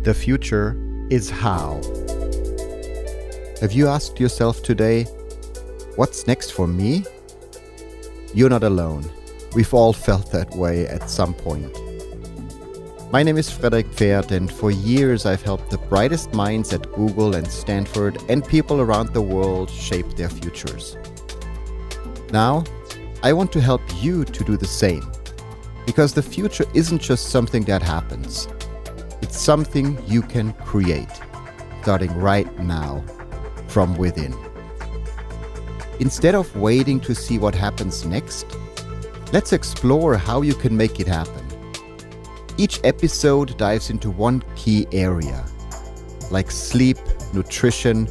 The future is how. Have you asked yourself today, what's next for me? You're not alone. We've all felt that way at some point. My name is Frederik, and for years I've helped the brightest minds at Google and Stanford and people around the world shape their futures. Now, I want to help you to do the same. Because the future isn't just something that happens. It's something you can create, starting right now, from within. Instead of waiting to see what happens next, let's explore how you can make it happen. Each episode dives into one key area, like sleep, nutrition,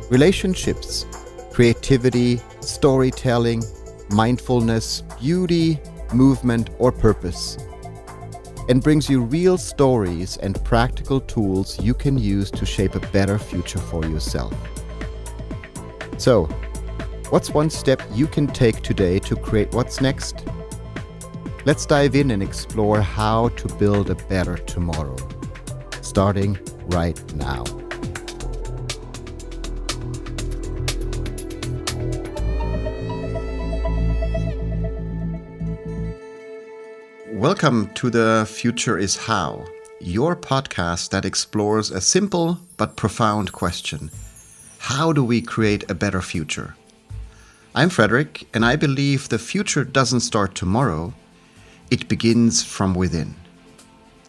relationships, creativity, storytelling, mindfulness, beauty, movement, or purpose, and brings you real stories and practical tools you can use to shape a better future for yourself. So, what's one step you can take today to create what's next? Let's dive in and explore how to build a better tomorrow, starting right now. Welcome to The Future is How, your podcast that explores a simple but profound question. How do we create a better future? I'm Frederik, and I believe the future doesn't start tomorrow. It begins from within.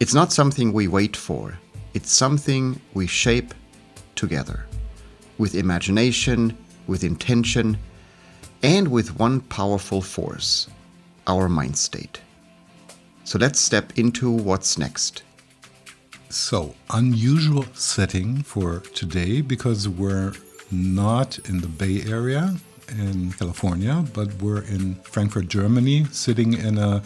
It's not something we wait for. It's something we shape together, with imagination, with intention, and with one powerful force, our mind state. So let's step into what's next. So, unusual setting for today because we're not in the Bay Area in California, but we're in Frankfurt, Germany, sitting in a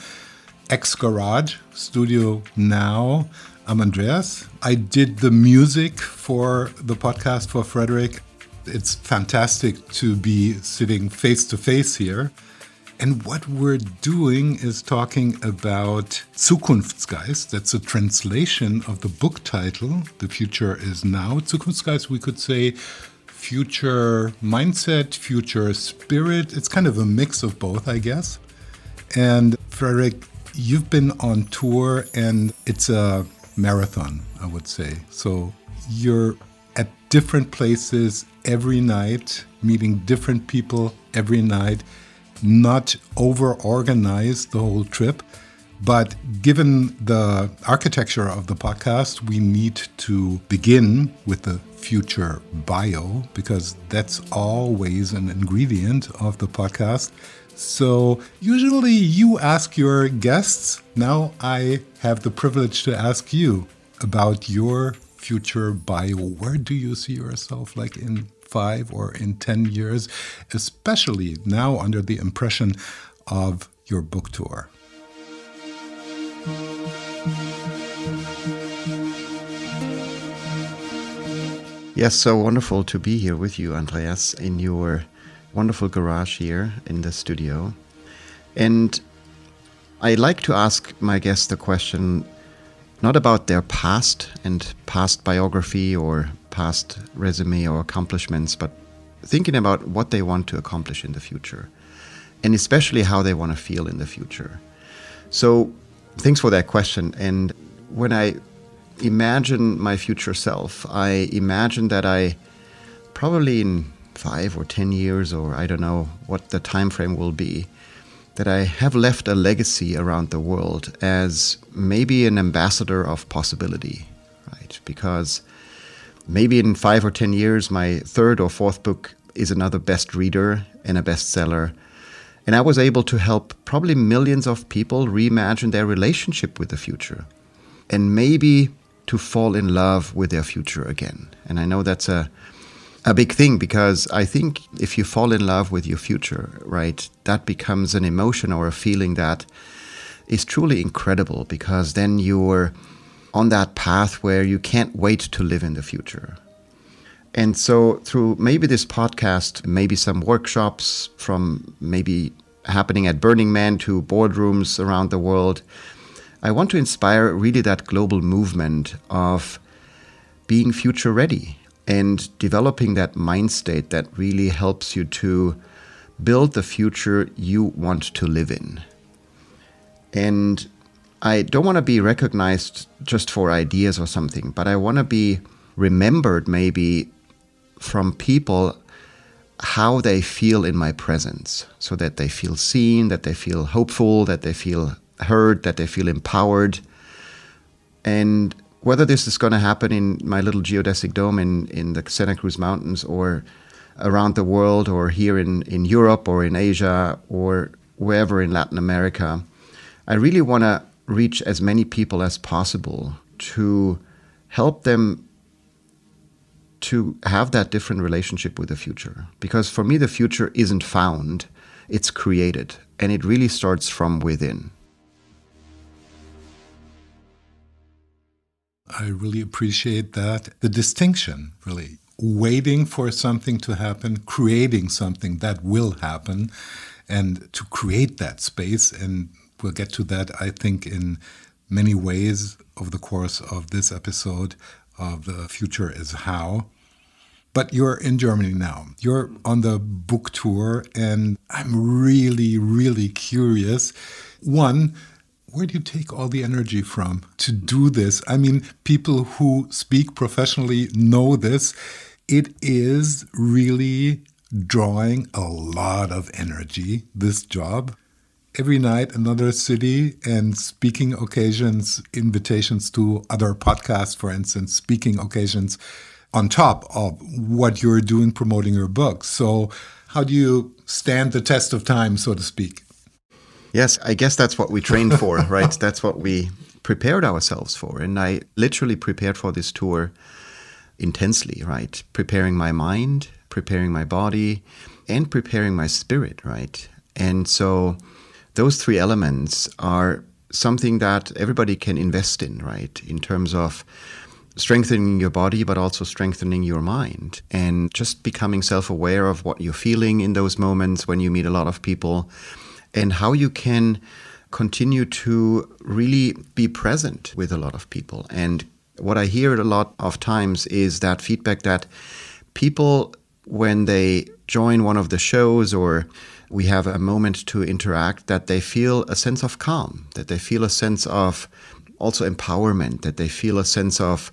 ex-garage studio now. I'm Andreas. I did the music for the podcast for Frederik. It's fantastic to be sitting face to face here. And what we're doing is talking about Zukunftsgeist. That's a translation of the book title, The Future is Now. Zukunftsgeist, we could say future mindset, future spirit. It's kind of a mix of both, I guess. And Frederik, you've been on tour and it's a marathon, I would say. So you're at different places every night, meeting different people every night. Not over-organized the whole trip, but given the architecture of the podcast, we need to begin with the future bio, because that's always an ingredient of the podcast. So usually you ask your guests. Now I have the privilege to ask you about your future bio. Where do you see yourself like in 5 or in 10 years, especially now under the impression of your book tour? Yes, so wonderful to be here with you, Andreas, in your wonderful garage here in the studio. And I like to ask my guests the question, not about their past and past biography or past resume or accomplishments, but thinking about what they want to accomplish in the future, and especially how they want to feel in the future. So thanks for that question. And when I imagine my future self, I imagine that I probably in 5 or 10 years, or I don't know what the time frame will be, that I have left a legacy around the world as maybe an ambassador of possibility, right? Because maybe in 5 or 10 years, my 3rd or 4th book is another best reader and a bestseller. And I was able to help probably millions of people reimagine their relationship with the future and maybe to fall in love with their future again. And I know that's a big thing, because I think if you fall in love with your future, right, that becomes an emotion or a feeling that is truly incredible, because then you're on that path where you can't wait to live in the future. And so through maybe this podcast, maybe some workshops from maybe happening at Burning Man to boardrooms around the world, I want to inspire really that global movement of being future ready and developing that mind state that really helps you to build the future you want to live in. And I don't want to be recognized just for ideas or something, but I want to be remembered maybe from people how they feel in my presence, so that they feel seen, that they feel hopeful, that they feel heard, that they feel empowered. And whether this is going to happen in my little geodesic dome in the Santa Cruz Mountains, or around the world, or here in Europe or in Asia or wherever in Latin America, I really want to reach as many people as possible to help them to have that different relationship with the future. Because for me, the future isn't found, it's created. And it really starts from within. I really appreciate that. The distinction, really. Waiting for something to happen, creating something that will happen, and to create that space. And we'll get to that, I think, in many ways over the course of this episode of The Future is How. But you're in Germany now. You're on the book tour, and I'm really, really curious. One, where do you take all the energy from to do this? I mean, people who speak professionally know this. It is really drawing a lot of energy, this job. Every night, another city, and speaking occasions, invitations to other podcasts, for instance, speaking occasions on top of what you're doing promoting your book. So how do you stand the test of time, so to speak? Yes, I guess that's what we trained for, right? That's what we prepared ourselves for. And I literally prepared for this tour intensely, right? Preparing my mind, preparing my body, and preparing my spirit, right? And so those three elements are something that everybody can invest in, right? In terms of strengthening your body, but also strengthening your mind, and just becoming self-aware of what you're feeling in those moments when you meet a lot of people, and how you can continue to really be present with a lot of people. And what I hear a lot of times is that feedback that people, when they join one of the shows or we have a moment to interact, that they feel a sense of calm, that they feel a sense of also empowerment, that they feel a sense of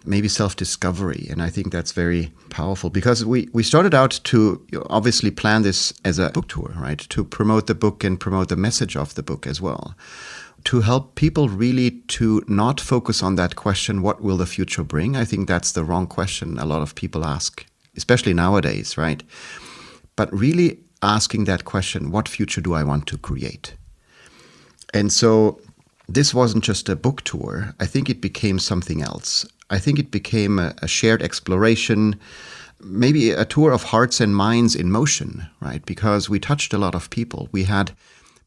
maybe self-discovery. And I think that's very powerful, because we started out to obviously plan this as a book tour, right? To promote the book and promote the message of the book as well. To help people really to not focus on that question, what will the future bring? I think that's the wrong question a lot of people ask, especially nowadays, right? But really asking that question, what future do I want to create? And so this wasn't just a book tour. I think it became something else. I think it became a shared exploration, maybe a tour of hearts and minds in motion, right? Because we touched a lot of people. We had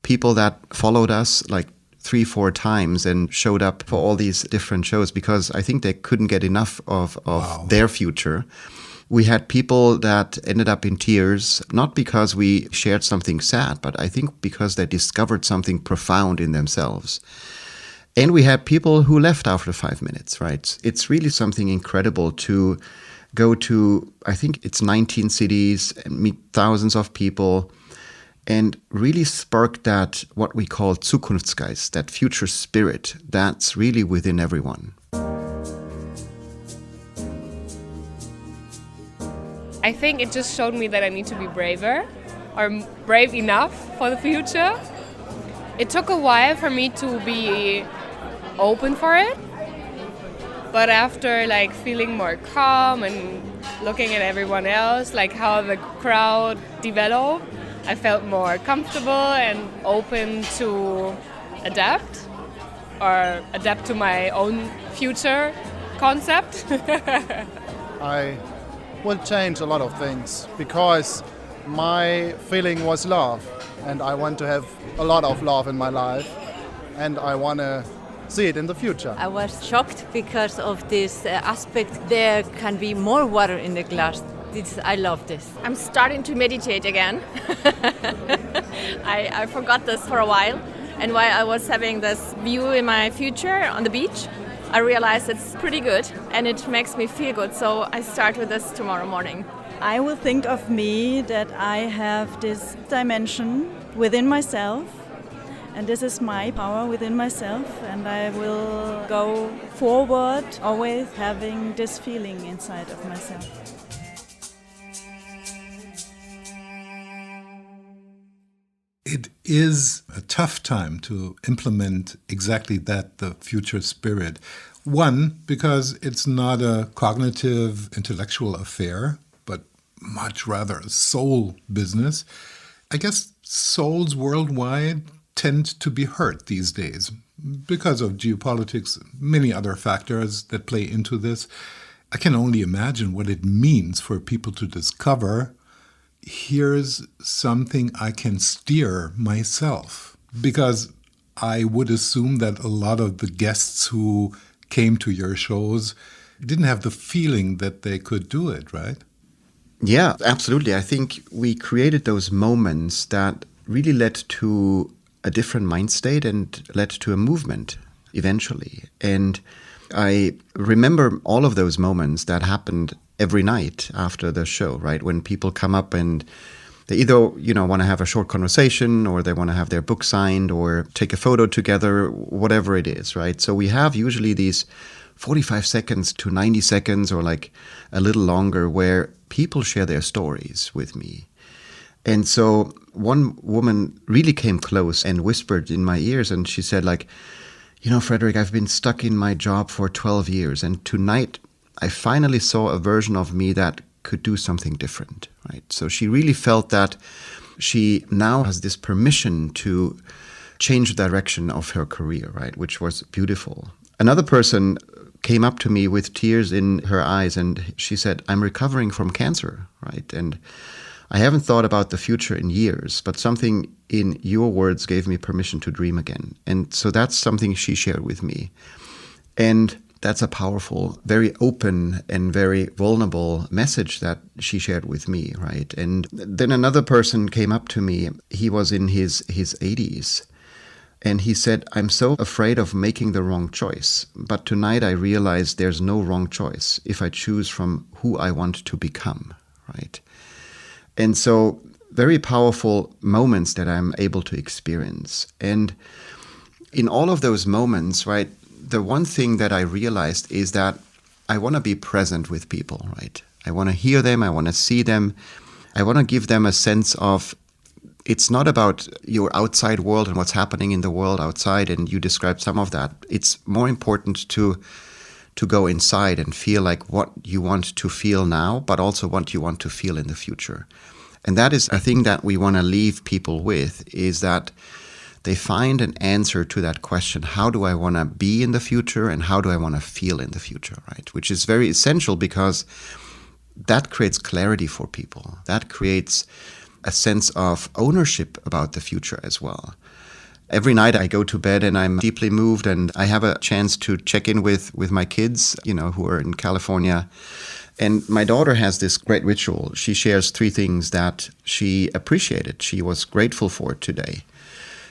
people that followed us like 3-4 times and showed up for all these different shows because I think they couldn't get enough of Wow. their future. We had people that ended up in tears, not because we shared something sad, but I think because they discovered something profound in themselves. And we had people who left after 5 minutes, right? It's really something incredible to go to, I think it's 19 cities and meet thousands of people and really spark that, what we call Zukunftsgeist, that future spirit that's really within everyone. I think it just showed me that I need to be braver, or brave enough for the future. It took a while for me to be open for it, but after like feeling more calm and looking at everyone else, like how the crowd developed, I felt more comfortable and open to adapt to my own future concept. I will change a lot of things because my feeling was love, and I want to have a lot of love in my life, and I want to see it in the future. I was shocked because of this aspect. There can be more water in the glass. I love this. I'm starting to meditate again. I forgot this for a while, and while I was having this view in my future on the beach, I realize it's pretty good and it makes me feel good. So I start with this tomorrow morning. I will think of me that I have this dimension within myself, and this is my power within myself, and I will go forward always having this feeling inside of myself. It is a tough time to implement exactly that, the future spirit. One, because it's not a cognitive, intellectual affair, but much rather a soul business. I guess souls worldwide tend to be hurt these days because of geopolitics, many other factors that play into this. I can only imagine what it means for people to discover, here's something I can steer myself. Because I would assume that a lot of the guests who came to your shows didn't have the feeling that they could do it, right? Yeah, absolutely. I think we created those moments that really led to a different mind state and led to a movement eventually. And I remember all of those moments that happened every night after the show, right? When people come up and they either, want to have a short conversation, or they want to have their book signed, or take a photo together, whatever it is, right? So we have usually these 45 seconds to 90 seconds or like a little longer where people share their stories with me. And so one woman really came close and whispered in my ears, and she said, like, Frederik, I've been stuck in my job for 12 years, and tonight I finally saw a version of me that could do something different, right? So she really felt that she now has this permission to change the direction of her career, right? Which was beautiful. Another person came up to me with tears in her eyes, and she said, I'm recovering from cancer, right? And I haven't thought about the future in years, but something in your words gave me permission to dream again. And so that's something she shared with me. And that's a powerful, very open and very vulnerable message that she shared with me, right? And then another person came up to me. He was in his 80s. And he said, I'm so afraid of making the wrong choice. But tonight I realized there's no wrong choice if I choose from who I want to become, right? And so very powerful moments that I'm able to experience. And in all of those moments, right, the one thing that I realized is that I want to be present with people, right? I want to hear them. I want to see them. I want to give them a sense of, it's not about your outside world and what's happening in the world outside, and you described some of that. It's more important to go inside and feel like what you want to feel now, but also what you want to feel in the future. And that is a thing that we want to leave people with, is that they find an answer to that question, how do I want to be in the future and how do I want to feel in the future, right? Which is very essential, because that creates clarity for people. That creates a sense of ownership about the future as well. Every night I go to bed and I'm deeply moved, and I have a chance to check in with my kids, who are in California. And my daughter has this great ritual. She shares 3 things that she appreciated, she was grateful for today.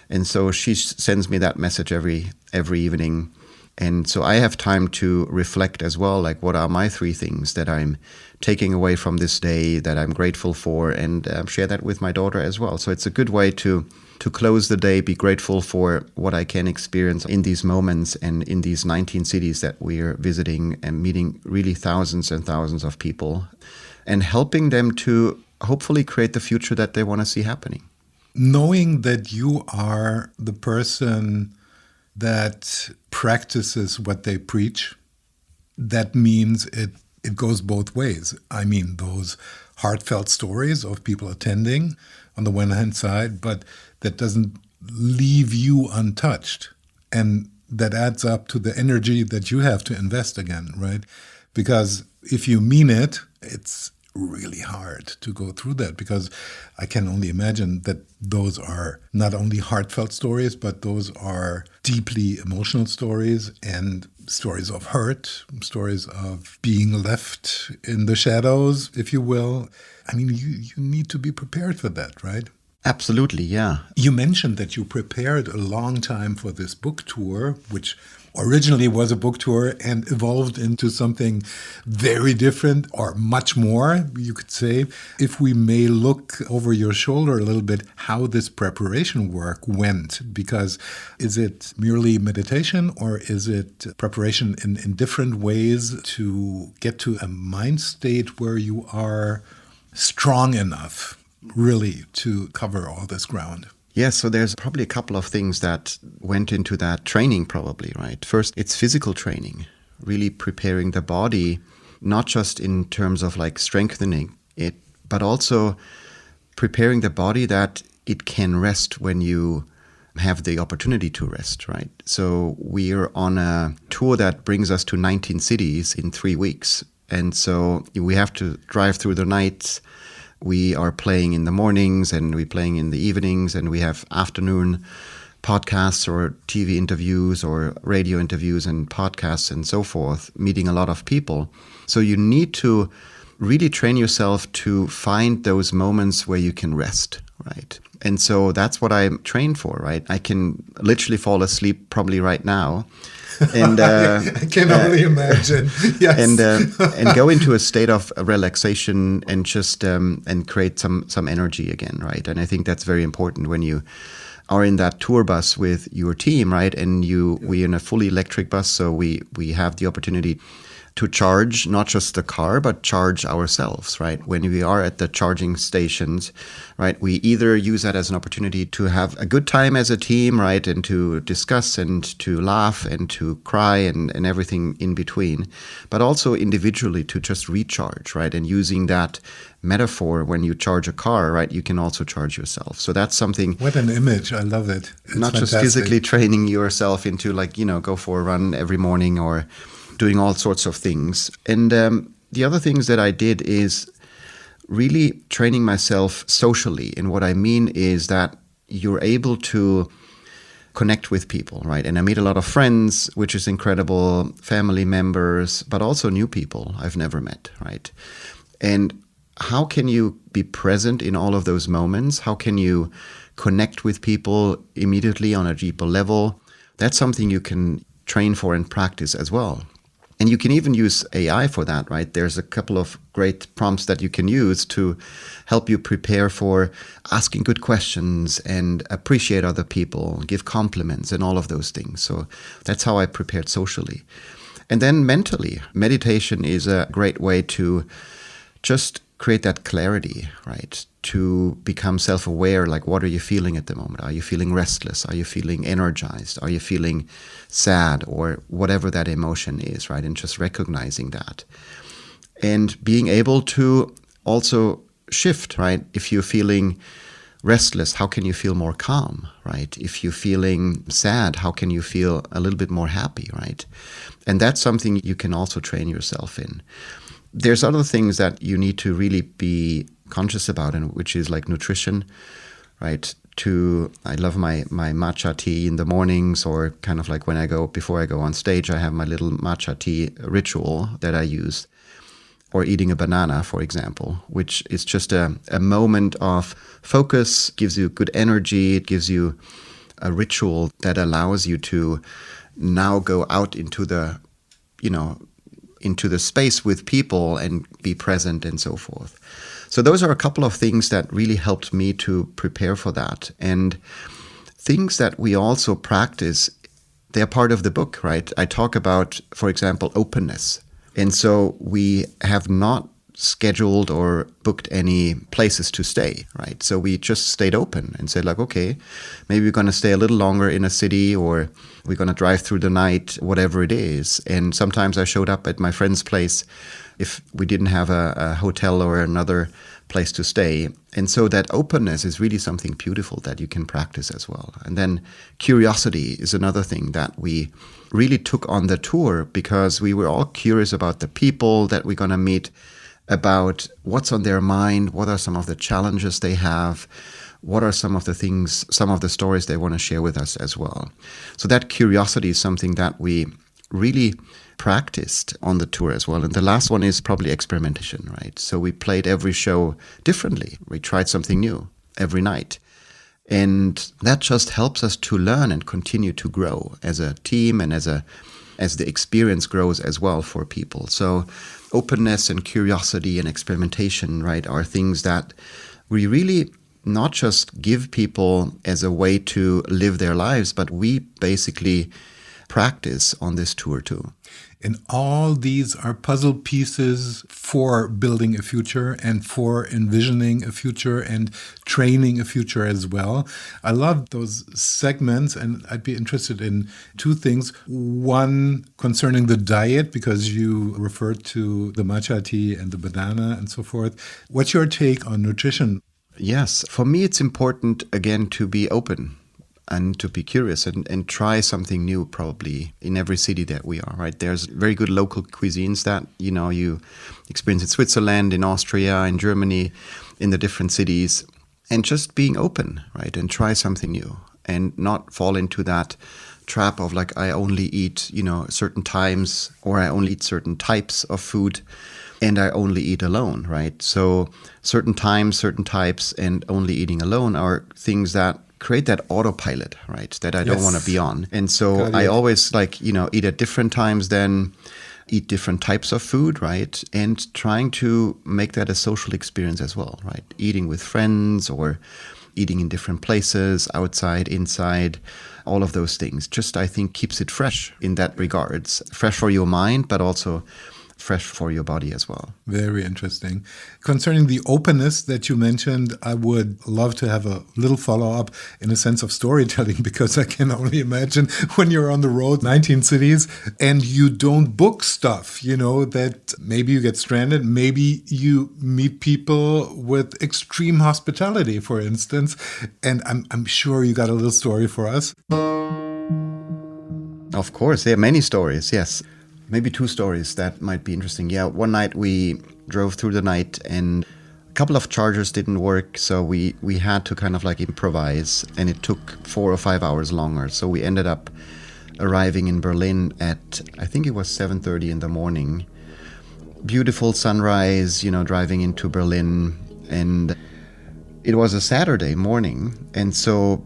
And so she sends me that message every evening. And so I have time to reflect as well, like what are my 3 things that I'm taking away from this day that I'm grateful for, and share that with my daughter as well. So it's a good way to close the day, be grateful for what I can experience in these moments and in these 19 cities that we're visiting, and meeting really thousands and thousands of people, and helping them to hopefully create the future that they want to see happening. Knowing that you are the person that practices what they preach, that means it goes both ways. I mean, those heartfelt stories of people attending on the one hand side, but that doesn't leave you untouched. And that adds up to the energy that you have to invest again, right? Because if you mean it, it's really hard to go through that, because I can only imagine that those are not only heartfelt stories, but those are deeply emotional stories, and stories of hurt, stories of being left in the shadows, if you will. I mean, you need to be prepared for that, right? Absolutely, yeah. You mentioned that you prepared a long time for this book tour, which originally was a book tour and evolved into something very different or much more, you could say. If we may look over your shoulder a little bit how this preparation work went, because is it merely meditation or is it preparation in different ways to get to a mind state where you are strong enough really to cover all this ground? Yeah, so there's probably a couple of things that went into that training probably, right? First, it's physical training, really preparing the body, not just in terms of like strengthening it, but also preparing the body that it can rest when you have the opportunity to rest, right? So we're on a tour that brings us to 19 cities in 3 weeks. And so we have to drive through the nights. We are playing in the mornings and we're playing in the evenings, and we have afternoon podcasts or TV interviews or radio interviews and podcasts and so forth, meeting a lot of people. So you need to really train yourself to find those moments where you can rest, right? And so that's what I'm trained for, right? I can literally fall asleep probably right now. And I can only imagine. Yes. And go into a state of relaxation and just and create some energy again, right? And I think that's very important when you are in that tour bus with your team, right? And we're in a fully electric bus, so we have the opportunity to charge not just the car, but charge ourselves, right? When we are at the charging stations, right, we either use that as an opportunity to have a good time as a team, right, and to discuss and to laugh and to cry and everything in between, but also individually to just recharge, right? And using that metaphor, when you charge a car, right, you can also charge yourself. So that's something. What an image. I love it. It's not fantastic. Just physically training yourself into like, go for a run every morning or doing all sorts of things. And the other things that I did is really training myself socially. And what I mean is that you're able to connect with people, right? And I meet a lot of friends, which is incredible, family members, but also new people I've never met, right? And how can you be present in all of those moments? How can you connect with people immediately on a deeper level? That's something you can train for and practice as well. And you can even use AI for that, right? There's a couple of great prompts that you can use to help you prepare for asking good questions and appreciate other people, give compliments and all of those things. So that's how I prepared socially. And then mentally, meditation is a great way to just create that clarity, right? To become self-aware, like what are you feeling at the moment? Are you feeling restless? Are you feeling energized? Are you feeling sad or whatever that emotion is, right? And just recognizing that. And being able to also shift, right? If you're feeling restless, how can you feel more calm, right? If you're feeling sad, how can you feel a little bit more happy, right? And that's something you can also train yourself in. There's other things that you need to really be conscious about, and which is like nutrition, right? I love my matcha tea in the mornings, or kind of like before I go on stage, I have my little matcha tea ritual that I use, or eating a banana, for example, which is just a moment of focus, gives you good energy, it gives you a ritual that allows you to now go out into the, into the space with people and be present and so forth. So those are a couple of things that really helped me to prepare for that. And things that we also practice, they're part of the book, right? I talk about, for example, openness. And so we have not scheduled or booked any places to stay, right? So we just stayed open and said like, okay, maybe we're going to stay a little longer in a city, or we're going to drive through the night, whatever it is. And sometimes I showed up at my friend's place if we didn't have a hotel or another place to stay. And so that openness is really something beautiful that you can practice as well. And then curiosity is another thing that we really took on the tour, because we were all curious about the people that we're going to meet, about what's on their mind, what are some of the challenges they have, what are some of the things, some of the stories they want to share with us as well. So that curiosity is something that we really practiced on the tour as well. And the last one is probably experimentation, right? So we played every show differently. We tried something new every night. And that just helps us to learn and continue to grow as a team and as the experience grows as well for people. So openness and curiosity and experimentation, right, are things that we really not just give people as a way to live their lives, but we basically practice on this tour too. And all these are puzzle pieces for building a future and for envisioning a future and training a future as well. I love those segments, and I'd be interested in two things. One, concerning the diet, because you referred to the matcha tea and the banana and so forth. What's your take on nutrition? Yes, for me it's important, again, to be open and to be curious and try something new probably in every city that we are, right? There's very good local cuisines that, you experience in Switzerland, in Austria, in Germany, in the different cities. And just being open, right? And try something new and not fall into that trap of like, I only eat, certain times, or I only eat certain types of food, and I only eat alone, right? So certain times, certain types, and only eating alone are things that create that autopilot, right, that I don't want to be on. And so I always eat at different times, then eat different types of food, right? And trying to make that a social experience as well, right? Eating with friends or eating in different places, outside, inside, all of those things. Just, I think, keeps it fresh in that regards. Fresh for your mind, but also fresh for your body as well. Very interesting. Concerning the openness that you mentioned, I would love to have a little follow-up in a sense of storytelling, because I can only imagine when you're on the road, 19 cities, and you don't book stuff, that maybe you get stranded, maybe you meet people with extreme hospitality, for instance, and I'm sure you got a little story for us. Of course, there are many stories, yes. Maybe two stories that might be interesting. Yeah, one night we drove through the night and a couple of chargers didn't work, so we had to kind of like improvise, and it took 4 or 5 hours longer. So we ended up arriving in Berlin at, I think it was 7:30 in the morning. Beautiful sunrise, driving into Berlin, and it was a Saturday morning. And so,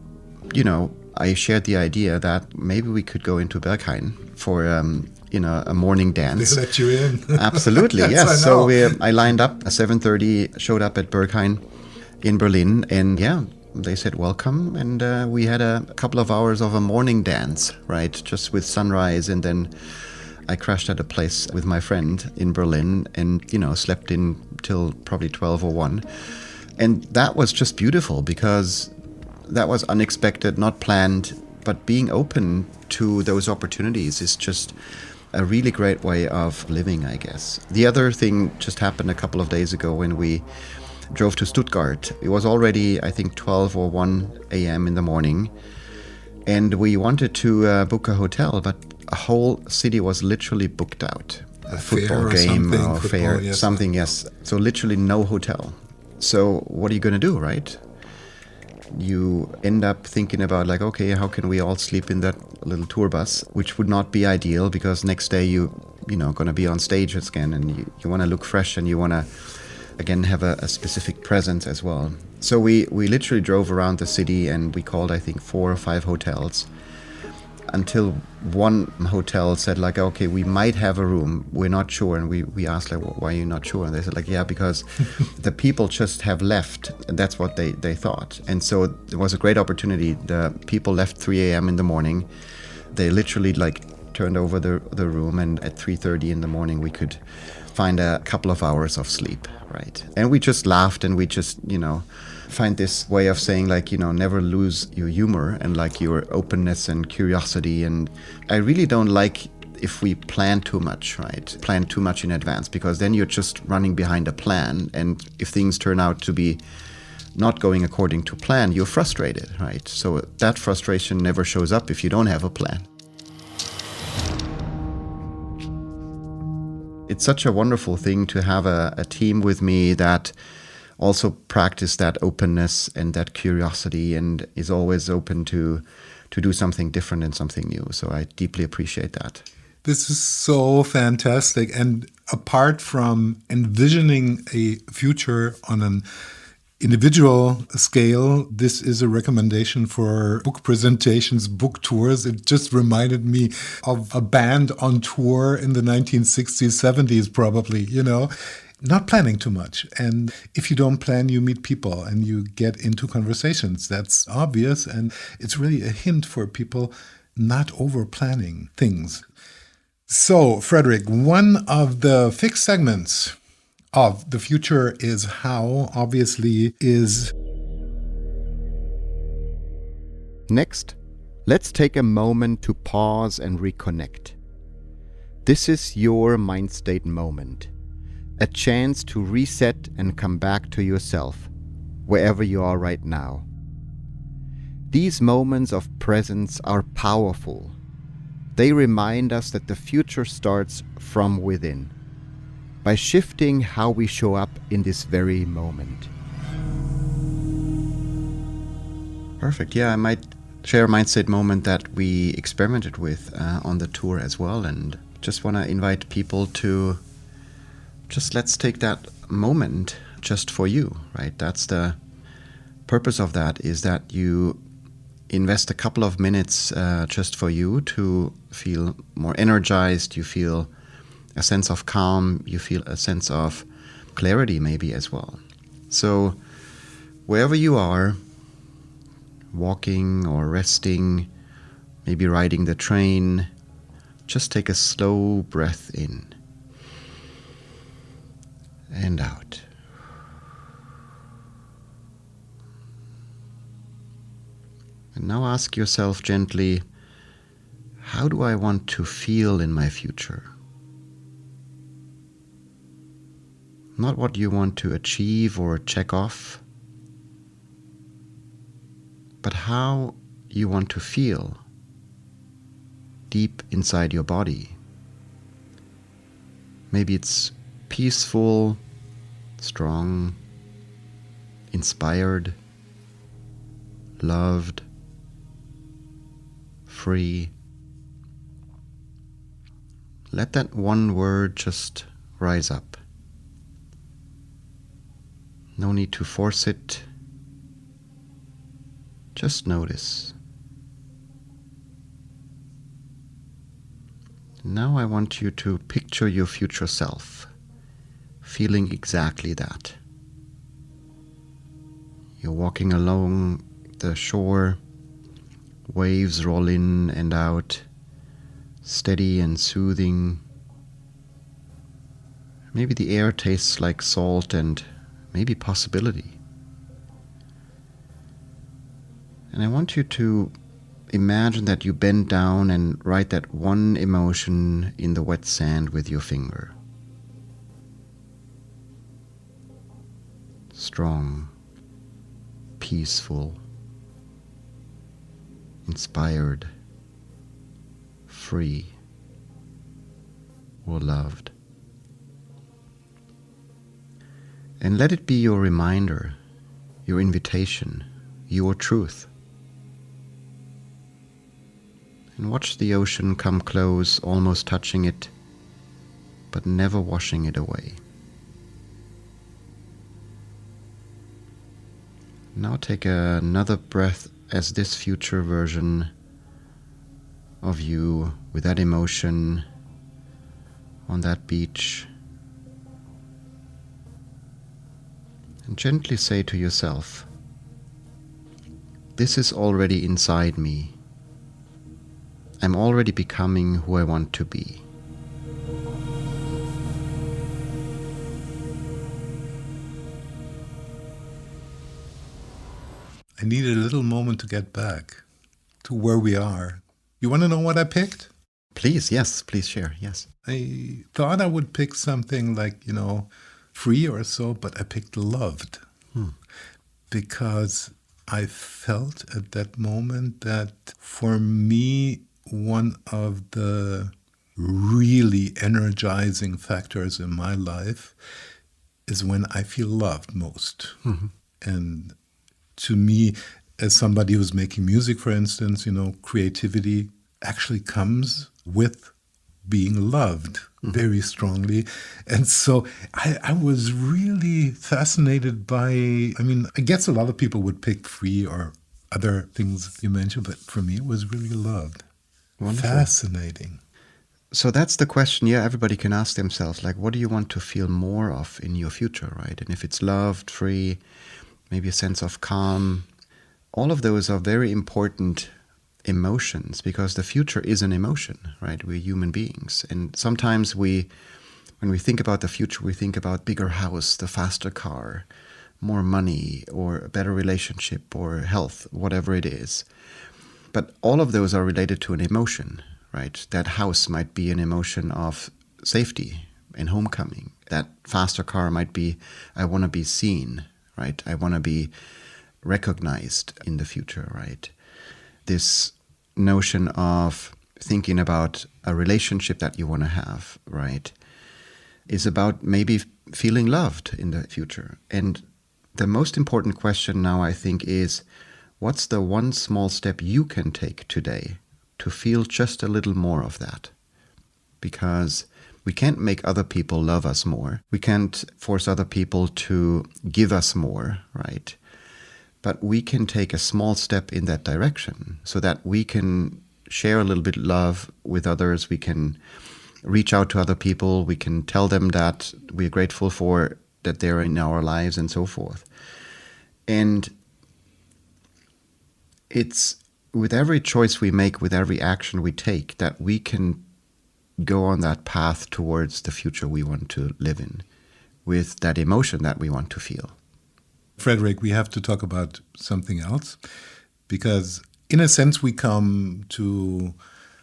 I shared the idea that maybe we could go into Berghain for a morning dance. They let you in. Absolutely, yes. So I lined up at 7:30, showed up at Berghain in Berlin, and they said welcome, and we had a couple of hours of a morning dance, right, just with sunrise, and then I crashed at a place with my friend in Berlin and, slept in till probably 12 or 1. And that was just beautiful because that was unexpected, not planned, but being open to those opportunities is just a really great way of living, I guess. The other thing just happened a couple of days ago when we drove to Stuttgart. It was already, I think, 12 or 1 a.m. in the morning, and we wanted to book a hotel, but a whole city was literally booked out. A football game or fair, yes. Something, yes. So literally no hotel. So what are you going to do, right? You end up thinking about like, okay, how can we all sleep in that little tour bus, which would not be ideal because next day you going to be on stage again, and you want to look fresh, and you want to again have a specific presence as well. So we literally drove around the city, and we called, I think, 4 or 5 hotels until one hotel said like, okay, we might have a room, we're not sure. And we asked like, well, why are you not sure? And they said like, yeah, because the people just have left, and that's what they thought. And so it was a great opportunity. The people left 3 a.m. in the morning. They literally like turned over the room, and at 3:30 in the morning we could find a couple of hours of sleep, right? And we just laughed, and we just find this way of saying like, never lose your humor and like your openness and curiosity. And I really don't like if we plan too much, right? Plan too much in advance, because then you're just running behind a plan, and if things turn out to be not going according to plan, you're frustrated, right? So that frustration never shows up if you don't have a plan. It's such a wonderful thing to have a team with me that also practice that openness and that curiosity, and is always open to do something different and something new. So I deeply appreciate that. This is so fantastic. And apart from envisioning a future on an individual scale, this is a recommendation for book presentations, book tours. It just reminded me of a band on tour in the 1960s, 70s, probably, not planning too much. And if you don't plan, you meet people and you get into conversations. That's obvious. And it's really a hint for people not over planning things. So, Frederik, one of the fixed segments of the future is how, obviously, is. Next, let's take a moment to pause and reconnect. This is your Mindstate Moment, a chance to reset and come back to yourself, wherever you are right now. These moments of presence are powerful. They remind us that the future starts from within, by shifting how we show up in this very moment. Perfect. Yeah, I might share a Mindstate Moment that we experimented with on the tour as well, and just want to invite people to just let's take that moment just for you, right? That's the purpose of that, is that you invest a couple of minutes just for you to feel more energized, you feel a sense of calm, you feel a sense of clarity maybe as well. So wherever you are, walking or resting, maybe riding the train, just take a slow breath in and out. And now ask yourself gently, how do I want to feel in my future? Not what you want to achieve or check off, but how you want to feel deep inside your body. Maybe it's peaceful, strong, inspired, loved, free. Let that one word just rise up. No need to force it. Just notice. Now I want you to picture your future self, feeling exactly that. You're walking along the shore, waves roll in and out, steady and soothing. Maybe the air tastes like salt and maybe possibility. And I want you to imagine that you bend down and write that one emotion in the wet sand with your finger. Strong, peaceful, inspired, free, or loved. And let it be your reminder, your invitation, your truth. And watch the ocean come close, almost touching it, but never washing it away. Now take another breath as this future version of you with that emotion on that beach. And gently say to yourself, this is already inside me. I'm already becoming who I want to be. I needed a little moment to get back to where we are. You want to know what I picked? Please, yes, please share, yes. I thought I would pick something like, free or so, but I picked loved. Because I felt at that moment that for me, one of the really energizing factors in my life is when I feel loved most. Mm-hmm. And to me, as somebody who's making music, for instance, creativity actually comes with being loved very strongly. And so I was really fascinated by, I guess a lot of people would pick free or other things you mentioned, but for me it was really loved. Wonderful. Fascinating. So that's the question, everybody can ask themselves, like, what do you want to feel more of in your future, right? And if it's loved, free, maybe a sense of calm, all of those are very important emotions, because the future is an emotion, right? We're human beings. And sometimes when we think about the future, we think about bigger house, the faster car, more money, or a better relationship, or health, whatever it is. But all of those are related to an emotion, right? That house might be an emotion of safety and homecoming. That faster car might be, I want to be seen, right? I want to be recognized in the future, right? This notion of thinking about a relationship that you want to have, right, is about maybe feeling loved in the future. And the most important question now, I think, is what's the one small step you can take today to feel just a little more of that? Because we can't make other people love us more. We can't force other people to give us more, right? But we can take a small step in that direction so that we can share a little bit of love with others. We can reach out to other people. We can tell them that we're grateful for that they're in our lives and so forth. And it's with every choice we make, with every action we take, that we can go on that path towards the future we want to live in, with that emotion that we want to feel. Frederik, we have to talk about something else, because in a sense we come to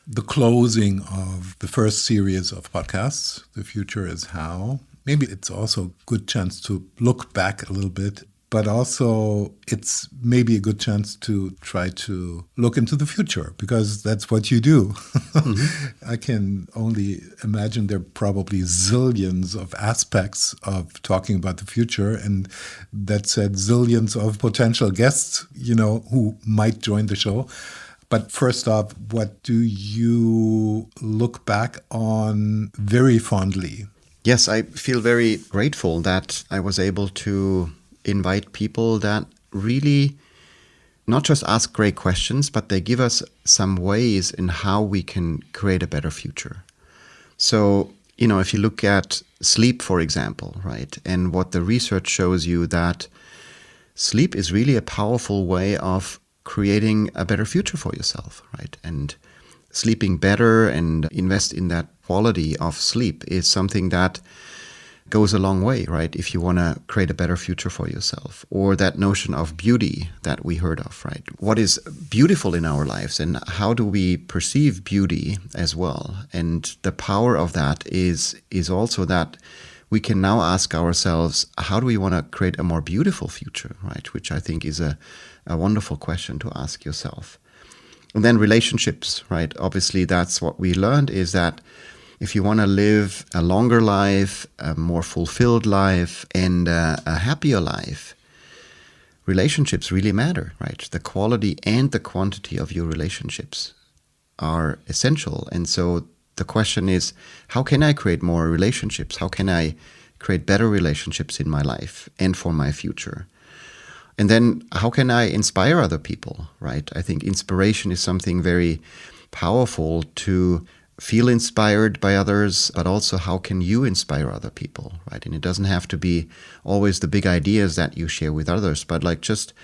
the closing of the first series of podcasts, The Future is How. Maybe it's also a good chance to look back a little bit, but also it's maybe a good chance to try to look into the future, because that's what you do. I can only imagine there are probably zillions of aspects of talking about the future, and that said, zillions of potential guests, who might join the show. But first off, what do you look back on very fondly? Yes, I feel very grateful that I was able to invite people that really not just ask great questions, but they give us some ways in how we can create a better future. So, if you look at sleep, for example, right, and what the research shows you, that sleep is really a powerful way of creating a better future for yourself, right? And sleeping better and invest in that quality of sleep is something that goes a long way, right? If you want to create a better future for yourself. Or that notion of beauty that we heard of, right? What is beautiful in our lives, and how do we perceive beauty as well? And the power of that is also that we can now ask ourselves, how do we want to create a more beautiful future, right? Which I think is a wonderful question to ask yourself. And then relationships, right? Obviously, that's what we learned, is that if you want to live a longer life, a more fulfilled life, and a happier life, relationships really matter, right? The quality and the quantity of your relationships are essential. And so the question is, how can I create more relationships? How can I create better relationships in my life and for my future? And then how can I inspire other people, right? I think inspiration is something very powerful, to feel inspired by others, but also how can you inspire other people, right? And it doesn't have to be always the big ideas that you share with others, but like just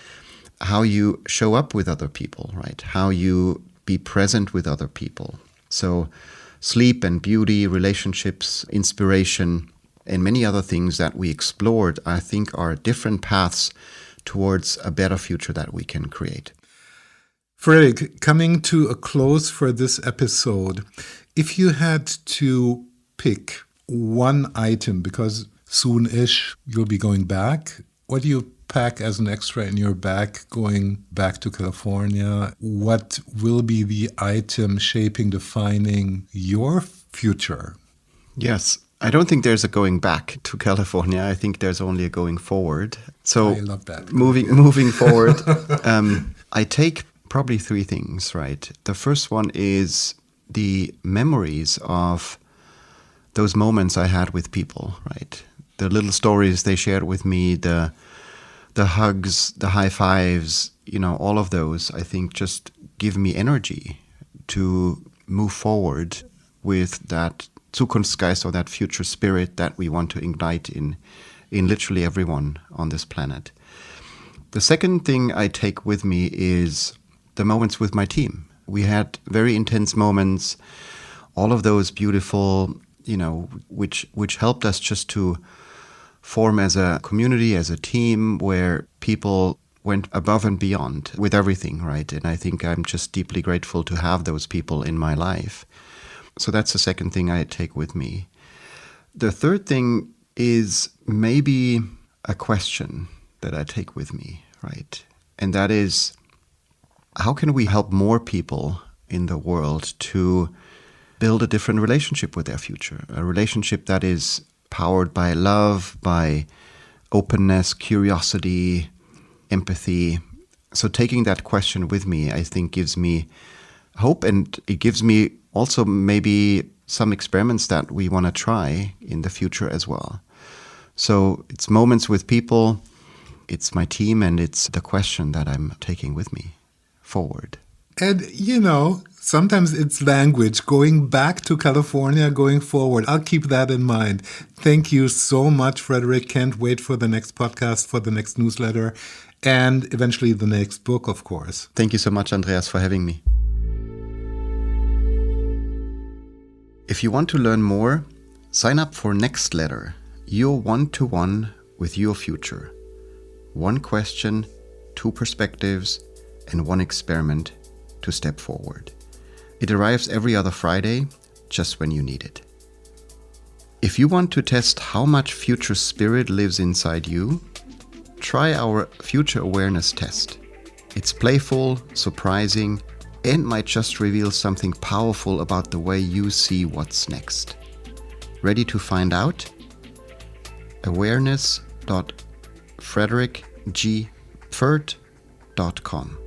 how you show up with other people, right? How you be present with other people. So sleep and beauty, relationships, inspiration, and many other things that we explored, I think, are different paths towards a better future that we can create. Frederik, coming to a close for this episode, if you had to pick one item, because soon-ish you'll be going back, what do you pack as an extra in your bag going back to California? What will be the item shaping, defining your future? Yes, I don't think there's a going back to California. I think there's only a going forward. So I love that. Moving forward, I take probably three things, right? The first one is the memories of those moments I had with people, right? The little stories they shared with me, the hugs, the high fives, all of those, I think, just give me energy to move forward with that Zukunftsgeist, or that future spirit that we want to ignite in literally everyone on this planet. The second thing I take with me is the moments with my team. We had very intense moments, all of those beautiful, which helped us just to form as a community, as a team, where people went above and beyond with everything, right? And I think I'm just deeply grateful to have those people in my life. So that's the second thing I take with me. The third thing is maybe a question that I take with me, right? And that is, how can we help more people in the world to build a different relationship with their future? A relationship that is powered by love, by openness, curiosity, empathy. So taking that question with me, I think, gives me hope, and it gives me also maybe some experiments that we want to try in the future as well. So it's moments with people, it's my team, and it's the question that I'm taking with me forward. And, sometimes it's language, going back to California, going forward. I'll keep that in mind. Thank you so much, Frederik. Can't wait for the next podcast, for the next newsletter, and eventually the next book, of course. Thank you so much, Andreas, for having me. If you want to learn more, sign up for Next Letter, your one-to-one with your future. One question, two perspectives, and one experiment to step forward. It arrives every other Friday, just when you need it. If you want to test how much future spirit lives inside you, try our Future Awareness Test. It's playful, surprising, and might just reveal something powerful about the way you see what's next. Ready to find out? awareness.frederikgfurt.com